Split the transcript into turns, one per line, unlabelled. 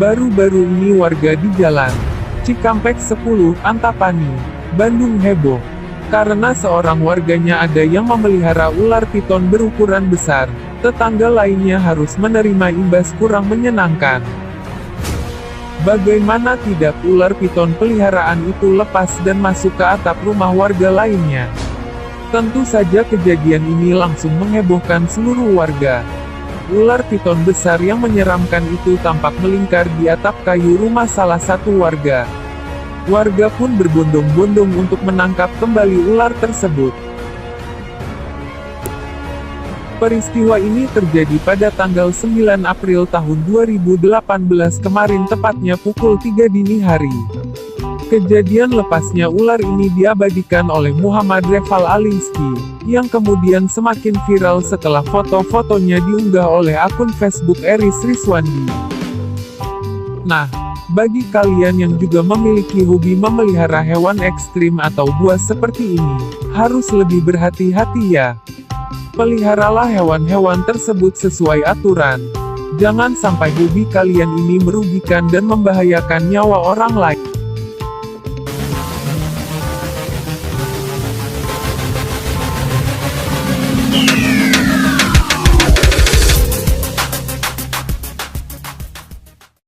Baru-baru ini warga di Jalan Cikampek 10, Antapani, Bandung heboh. Karena seorang warganya ada yang memelihara ular piton berukuran besar, tetangga lainnya harus menerima imbas kurang menyenangkan. Bagaimana tidak, ular piton peliharaan itu lepas dan masuk ke atap rumah warga lainnya. Tentu saja kejadian ini langsung menghebohkan seluruh warga. Ular piton besar yang menyeramkan itu tampak melingkar di atap kayu rumah salah satu warga. Warga pun berbondong-bondong untuk menangkap kembali ular tersebut. Peristiwa ini terjadi pada tanggal 9 April tahun 2018 kemarin, tepatnya pukul 3 dini hari. Kejadian lepasnya ular ini diabadikan oleh Muhammad Reval Alinsky, yang kemudian semakin viral setelah foto-fotonya diunggah oleh akun Facebook Eris Rizwandi. Nah, bagi kalian yang juga memiliki hobi memelihara hewan ekstrim atau buas seperti ini, harus lebih berhati-hati ya. Peliharalah hewan-hewan tersebut sesuai aturan. Jangan sampai hobi kalian ini merugikan dan membahayakan nyawa orang lain.